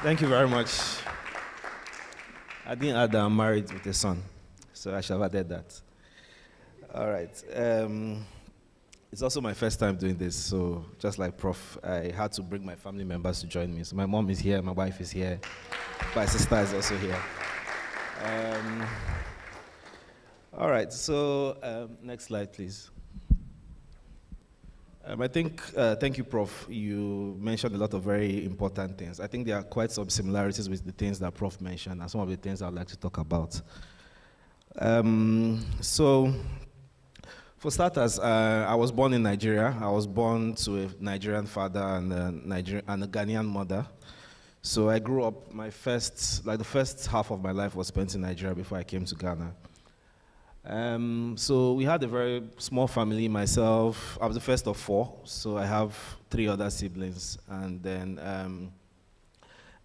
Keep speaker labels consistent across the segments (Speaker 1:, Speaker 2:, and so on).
Speaker 1: Thank you very much. I didn't add that I'm married with a son, so I should have added that. All right. It's also my first time doing this, so just like Prof, I had to bring my family members to join me. So my mom is here, my wife is here, my sister is also here. All right, so next slide, please. Thank you, Prof. You mentioned a lot of very important things. I think there are quite some similarities with the things that Prof mentioned and some of the things I'd like to talk about. So, for starters, I was born in Nigeria. I was born to a Nigerian father and a Ghanaian mother. So I grew up, the first half of my life was spent in Nigeria before I came to Ghana. So we had a very small family. Myself, I was the first of 4, so I have 3 other siblings. And then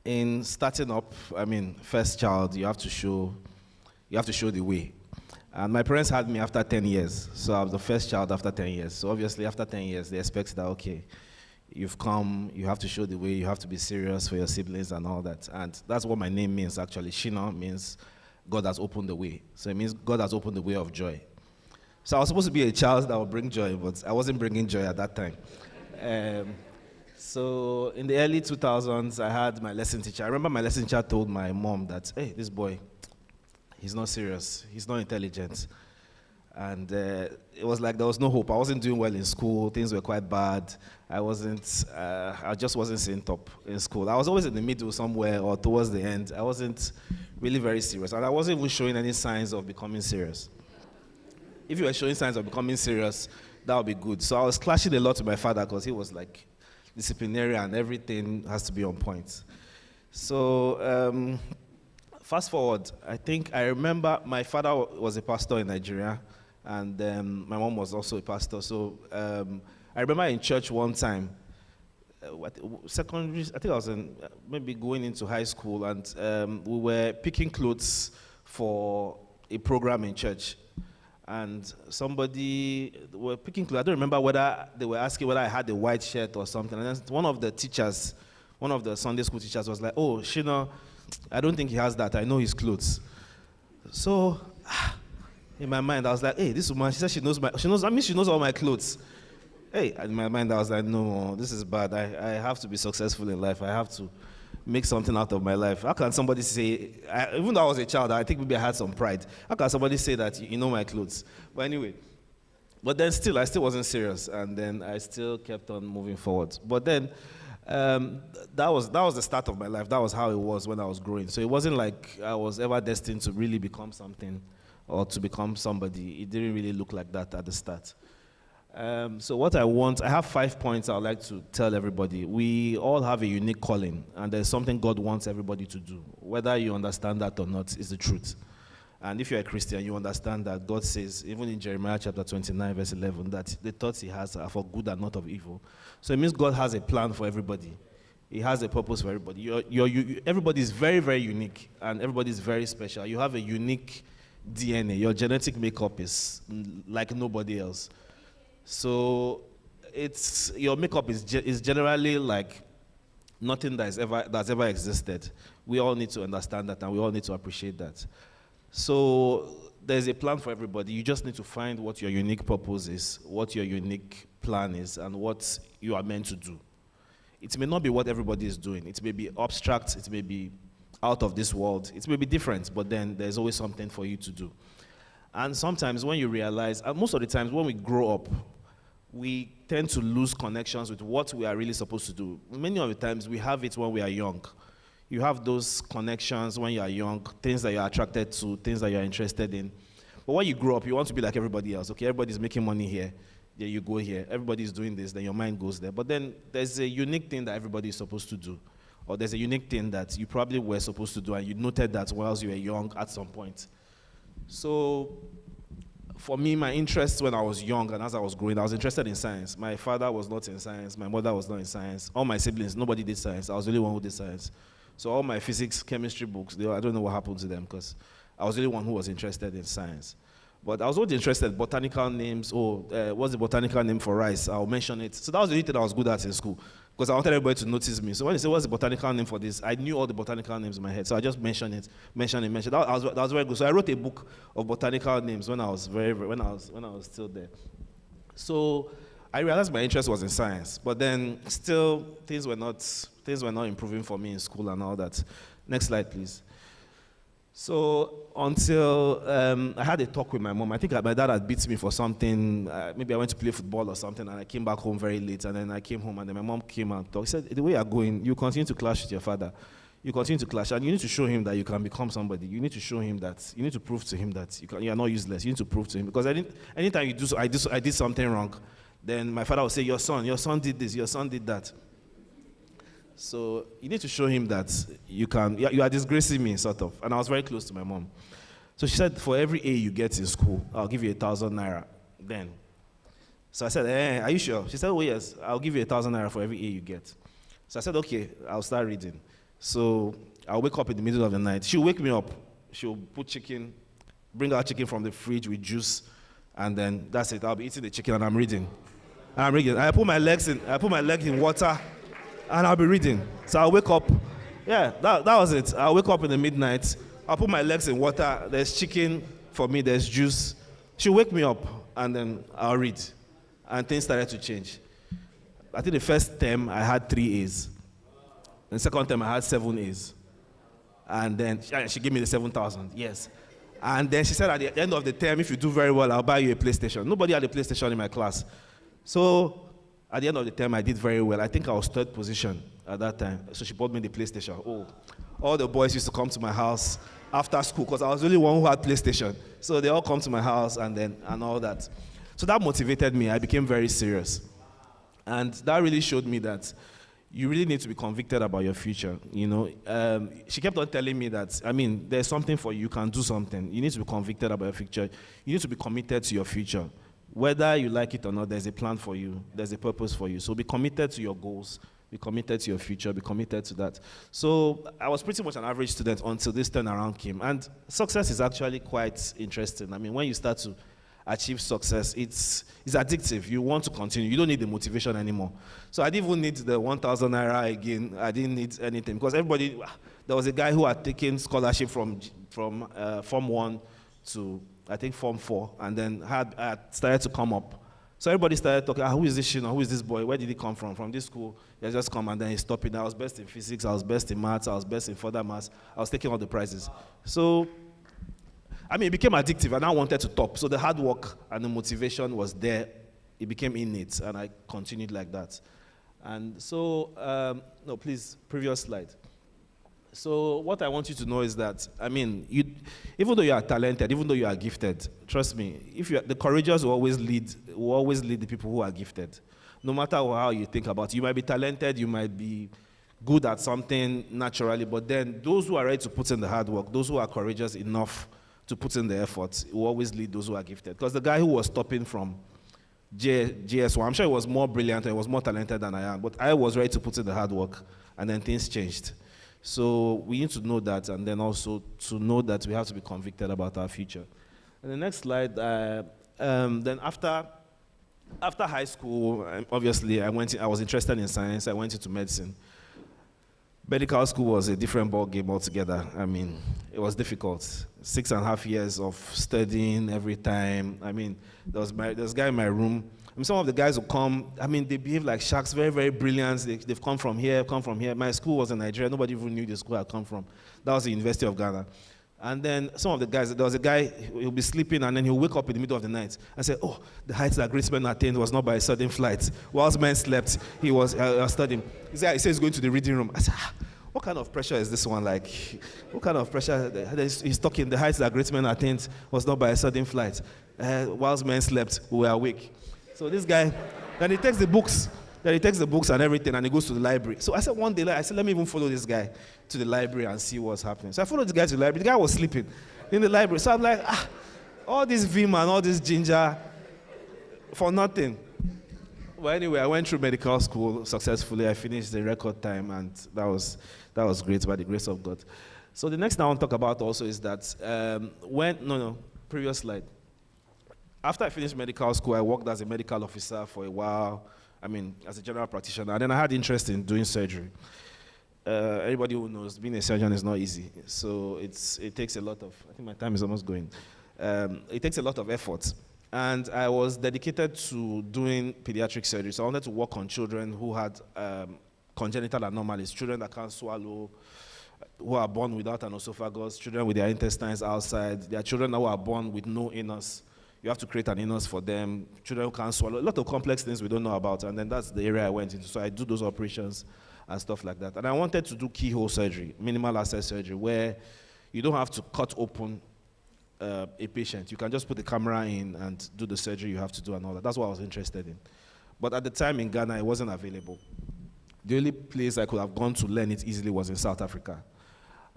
Speaker 1: in starting up, first child, you have to show the way. And my parents had me after 10 years, so I was the first child after 10 years. So obviously after 10 years, they expect that, okay, you've come, you have to show the way, you have to be serious for your siblings and all that. And that's what my name means, actually. Shina means God has opened the way. So it means God has opened the way of joy. So I was supposed to be a child that would bring joy, but I wasn't bringing joy at that time. So in the early 2000s, I had my lesson teacher. I remember my lesson teacher told my mom that, hey, this boy, he's not serious, he's not intelligent. And it was like there was no hope. I wasn't doing well in school, things were quite bad. I just wasn't sitting top in school. I was always in the middle somewhere or towards the end. I wasn't really very serious. And I wasn't even showing any signs of becoming serious. If you were showing signs of becoming serious, that would be good. So I was clashing a lot with my father because he was like disciplinarian and everything has to be on point. So fast forward, I remember my father was a pastor in Nigeria and my mom was also a pastor. So I remember in church one time, secondary, I think I was maybe going into high school, and we were picking clothes for a program in church. And somebody were picking clothes. I don't remember whether they were asking whether I had a white shirt or something. And then one of the teachers, one of the Sunday school teachers was like, oh, Shina, I don't think he has that. I know his clothes. So in my mind, I was like, hey, this woman, she said she knows all my clothes. Hey, in my mind, I was like, no, this is bad. I have to be successful in life. I have to make something out of my life. How can somebody say, even though I was a child, I think maybe I had some pride. How can somebody say that you know my clothes? But anyway, I still wasn't serious. And then I still kept on moving forward. But then that was the start of my life. That was how it was when I was growing. So it wasn't like I was ever destined to really become something or to become somebody. It didn't really look like that at the start. So what I have 5 points I would like to tell everybody. We all have a unique calling, and there's something God wants everybody to do. Whether you understand that or not is the truth. And if you're a Christian, you understand that God says, even in Jeremiah chapter 29, verse 11, that the thoughts he has are for good and not of evil. So it means God has a plan for everybody. He has a purpose for everybody. Everybody is very, very unique, and everybody is very special. You have a unique DNA. Your genetic makeup is like nobody else. So your makeup is generally like nothing that's ever existed. We all need to understand that, and we all need to appreciate that. So there's a plan for everybody. You just need to find what your unique purpose is, what your unique plan is, and what you are meant to do. It may not be what everybody is doing. It may be abstract. It may be out of this world. It may be different, but then there's always something for you to do. And sometimes when you realize, and most of the times when we grow up, we tend to lose connections with what we are really supposed to do. Many of the times we have it when we are young. You have those connections when you are young, things that you're attracted to, things that you're interested in. But when you grow up, you want to be like everybody else. Okay, everybody's making money here. There you go here. Everybody's doing this, then your mind goes there. But then there's a unique thing that everybody is supposed to do. Or there's a unique thing that you probably were supposed to do, and you noted that whilst you were young at some point. So for me, my interests when I was young and as I was growing, I was interested in science. My father was not in science. My mother was not in science. All my siblings, nobody did science. I was the only one who did science. So all my physics, chemistry books, I don't know what happened to them because I was the only one who was interested in science. But I was always interested in botanical names. What's the botanical name for rice? I'll mention it. So that was the only thing I was good at in school. because I wanted everybody to notice me. So when they said, what's the botanical name for this? I knew all the botanical names in my head. So I just mentioned it. That was very good. So I wrote a book of botanical names when I was when I was still there. So I realized my interest was in science, but then still things were not improving for me in school and all that. Next slide, please. So until I had a talk with my mom. I think my dad had beat me for something. Maybe I went to play football or something, and I came back home very late. And then I came home, and then my mom came and talked. She said, the way you're going, you continue to clash with your father. You continue to clash, and you need to show him that you can become somebody. You need to show him that, you need to prove to him that you are not useless. You need to prove to him. Because anytime you do so, I did something wrong, then my father would say, your son did this, your son did that. So you need to show him that you are disgracing me, sort of. And I was very close to my mom. So she said, for every A you get in school, I'll give you 1,000 naira then. So I said, are you sure? She said, oh yes, I'll give you 1,000 naira for every A you get. So I said, okay, I'll start reading. So I'll wake up in the middle of the night. She'll wake me up. She'll put chicken, bring out chicken from the fridge with juice, and then that's it. I'll be eating the chicken and I'm reading. I put my leg in water, and I'll be reading. So I'll wake up. Yeah, that was it. I'll wake up in the midnight. I'll put my legs in water. There's chicken for me. There's juice. She'll wake me up, and then I'll read. And things started to change. I think the first term I had 3 A's. The second term I had 7 A's. And then she gave me the 7,000. Yes. And then she said at the end of the term, if you do very well, I'll buy you a PlayStation. Nobody had a PlayStation in my class. So at the end of the term, I did very well. I think I was 3rd position at that time. So she bought me the PlayStation. Oh, all the boys used to come to my house after school because I was the only one who had PlayStation. So they all come to my house and all that. So that motivated me. I became very serious. And that really showed me that you really need to be convicted about your future. You know, she kept on telling me that, there's something for you. You can do something. You need to be convicted about your future. You need to be committed to your future. Whether you like it or not, there's a plan for you. There's a purpose for you. So be committed to your goals. Be committed to your future. Be committed to that. So I was pretty much an average student until this turnaround came. And success is actually quite interesting. When you start to achieve success, it's addictive. You want to continue. You don't need the motivation anymore. So I didn't even need the 1,000 naira again. I didn't need anything because there was a guy who had taken scholarship from Form 1 to I think Form 4, and then had started to come up. So everybody started talking, who is this Shina? Who is this boy? Where did he come from? From this school. He has just come, and then he stopped it. I was best in physics, I was best in maths, I was best in further maths. I was taking all the prizes. So, it became addictive, and I wanted to top. So the hard work and the motivation was there. It became innate, and I continued like that. And so, no, please, previous slide. So what I want you to know is that, even though you are talented, even though you are gifted, trust me, the courageous will always lead the people who are gifted. No matter how you think about it. You might be talented, you might be good at something naturally, but then those who are ready to put in the hard work, those who are courageous enough to put in the effort, will always lead those who are gifted. Because the guy who was stopping from JS1, I'm sure he was more brilliant, he was more talented than I am, but I was ready to put in the hard work, and then things changed. So we need to know that, and then also to know that we have to be convicted about our future. And the next slide, then after high school, obviously I was interested in science. I went into medicine. Medical school was a different ball game altogether. It was difficult. 6.5 years of studying every time. There was a guy in my room. Some of the guys who come, they behave like sharks, very, very brilliant. They've come from here. My school was in Nigeria. Nobody even knew the school I come from. That was the University of Ghana. And then some of the guys, there was a guy, he'll be sleeping, and then he'll wake up in the middle of the night and say, oh, the heights that great men attained was not by a sudden flight. Whilst men slept, he was studying. He says he's going to the reading room. I said, what kind of pressure is this one like? What kind of pressure? He's talking, the heights that great men attained was not by a sudden flight. Whilst men slept, we were awake. So this guy, then he takes the books and everything, and he goes to the library. So I said one day, let me even follow this guy to the library and see what's happening. So I followed the guy to the library. The guy was sleeping in the library. So I'm like, all this vim and all this ginger for nothing. Well, anyway, I went through medical school successfully. I finished the record time, and that was great by the grace of God. So the next thing I want to talk about also is that previous slide. After I finished medical school, I worked as a medical officer for a while. I mean, as a general practitioner. And then I had interest in doing surgery. Everybody who knows, being a surgeon is not easy. So it takes a lot of, I think my time is almost going. It takes a lot of effort. And I was dedicated to doing pediatric surgery. So I wanted to work on children who had congenital anomalies, children that can't swallow, who are born without an esophagus, children with their intestines outside. There are children who are born with no anus. You have to create an anus for them. Children who can't swallow. A lot of complex things we don't know about. And then that's the area I went into. So I do those operations and stuff like that. And I wanted to do keyhole surgery, minimal access surgery, where you don't have to cut open a patient. You can just put the camera in and do the surgery you have to do and all that. That's what I was interested in. But at the time in Ghana, it wasn't available. The only place I could have gone to learn it easily was in South Africa.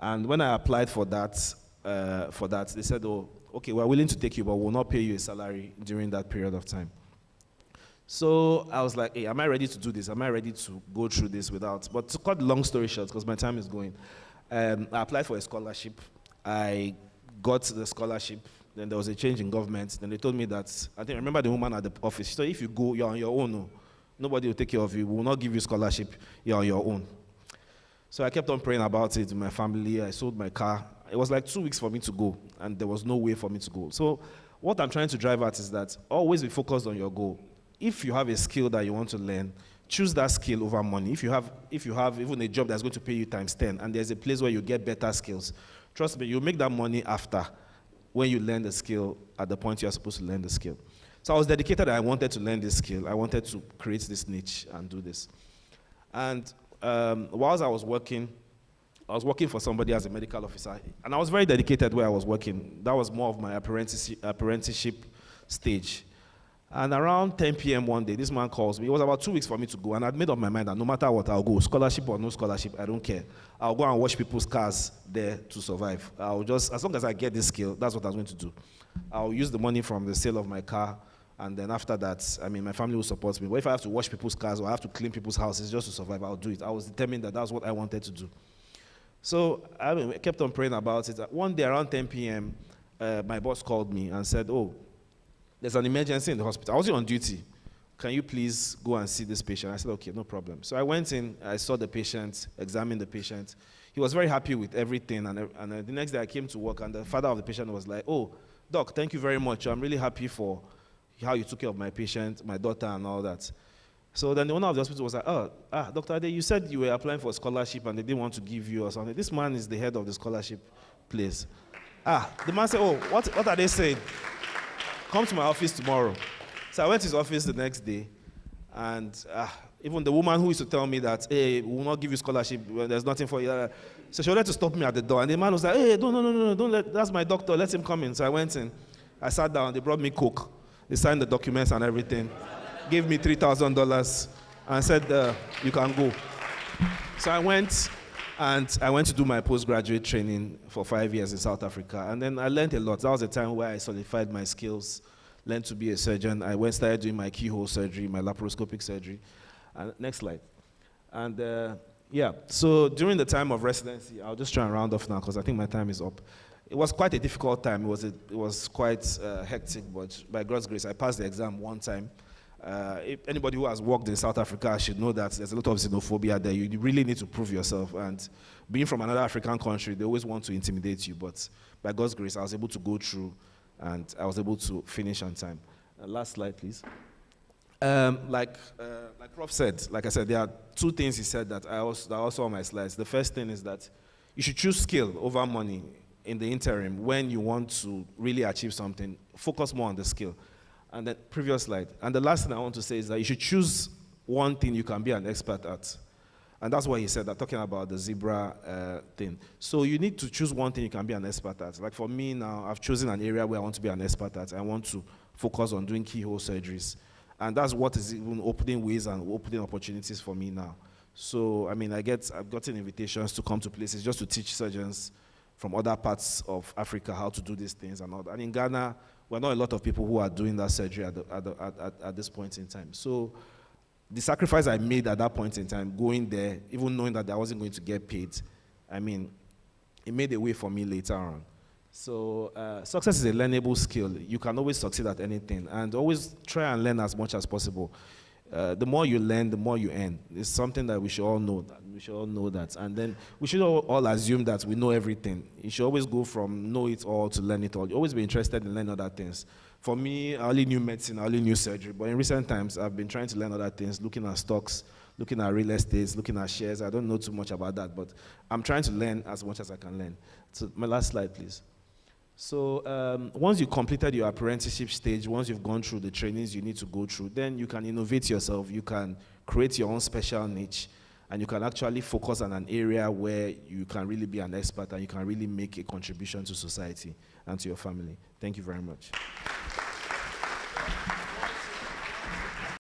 Speaker 1: And when I applied for that, they said, oh, okay, we're willing to take you, but we'll not pay you a salary during that period of time. So I was like, hey, am I ready to do this? Am I ready to go through this without? But to cut the long story short, because my time is going, I applied for a scholarship. I got the scholarship. Then there was a change in government. Then they told me that, I think, remember the woman at the office. So if you go, you're on your own. No. Nobody will take care of you. We will not give you scholarship. You're on your own. So I kept on praying about it with my family. I sold my car. It was like 2 weeks for me to go, and there was no way for me to go. So what I'm trying to drive at is that always be focused on your goal. If you have a skill that you want to learn, choose that skill over money. If you have even a job that's going to pay you times 10, and there's a place where you get better skills, trust me, you'll make that money after, when you learn the skill at the point you're supposed to learn the skill. So I was dedicated. I wanted to learn this skill. I wanted to create this niche and do this. And whilst I was working for somebody as a medical officer, and I was very dedicated where I was working. That was more of my apprenticeship stage. And around 10 p.m. one day, this man calls me. It was about 2 weeks for me to go, and I'd made up my mind that no matter what, I'll go. Scholarship or no scholarship, I don't care. I'll go and wash people's cars there to survive. I'll just, as long as I get this skill, that's what I was going to do. I'll use the money from the sale of my car, and then after that, I mean, my family will support me. But if I have to wash people's cars or I have to clean people's houses just to survive, I'll do it. I was determined that that's what I wanted to do. So I kept on praying about it. One day around 10 p.m., my boss called me and said, oh, there's an emergency in the hospital. I wasn't on duty. Can you please go and see this patient? I said, okay, no problem. So I went in, I saw the patient, examined the patient. He was very happy with everything. And the next day I came to work, and the father of the patient was like, oh, doc, thank you very much. I'm really happy for how you took care of my patient, my daughter, and all that. So then the owner of the hospital was like, Dr. Ade, you said you were applying for a scholarship and they didn't want to give you or something. This man is the head of the scholarship place. The man said, oh, what are they saying? Come to my office tomorrow. So I went to his office the next day, and even the woman who used to tell me that, hey, we will not give you scholarship, there's nothing for you. So she wanted to stop me at the door, and the man was like, hey, no, don't let, that's my doctor, let him come in. So I went in, I sat down, they brought me Coke, they signed the documents and everything, gave me $3,000, and said, you can go. So I went to do my postgraduate training for 5 years in South Africa. And then I learned a lot. That was a time where I solidified my skills, learned to be a surgeon. I started doing my keyhole surgery, my laparoscopic surgery. Next slide. And so during the time of residency, I'll just try and round off now because I think my time is up. It was quite a difficult time. It was quite hectic, but by God's grace, I passed the exam one time. If anybody who has worked in South Africa should know that there's a lot of xenophobia there. You really need to prove yourself. And being from another African country, they always want to intimidate you. But by God's grace, I was able to go through, and I was able to finish on time. Last slide, please. Like Prof said, like I said, there are two things he said that are also on my slides. The first thing is that you should choose skill over money in the interim. When you want to really achieve something, focus more on the skill. And then previous slide. And the last thing I want to say is that you should choose one thing you can be an expert at. And that's what he said, that talking about the zebra thing. So you need to choose one thing you can be an expert at. Like for me now, I've chosen an area where I want to be an expert at. I want to focus on doing keyhole surgeries. And that's what is even opening ways and opening opportunities for me now. So, I mean, I've gotten invitations to come to places just to teach surgeons from other parts of Africa how to do these things and all that. And in Ghana, we're not a lot of people who are doing that surgery at this point in time. So the sacrifice I made at that point in time, going there, even knowing that I wasn't going to get paid, I mean, it made a way for me later on. So success is a learnable skill. You can always succeed at anything, and always try and learn as much as possible. the more you learn, the more you earn. It's something that we should all know. We should all know that. And then we should all assume that we know everything. You should always go from know it all to learn it all. You always be interested in learning other things. For me, I only knew medicine, I only knew surgery. But in recent times, I've been trying to learn other things, looking at stocks, looking at real estate, looking at shares. I don't know too much about that, but I'm trying to learn as much as I can learn. So my last slide, please. So once you completed your apprenticeship stage, once you've gone through the trainings you need to go through, then you can innovate yourself, you can create your own special niche, and you can actually focus on an area where you can really be an expert and you can really make a contribution to society and to your family. Thank you very much.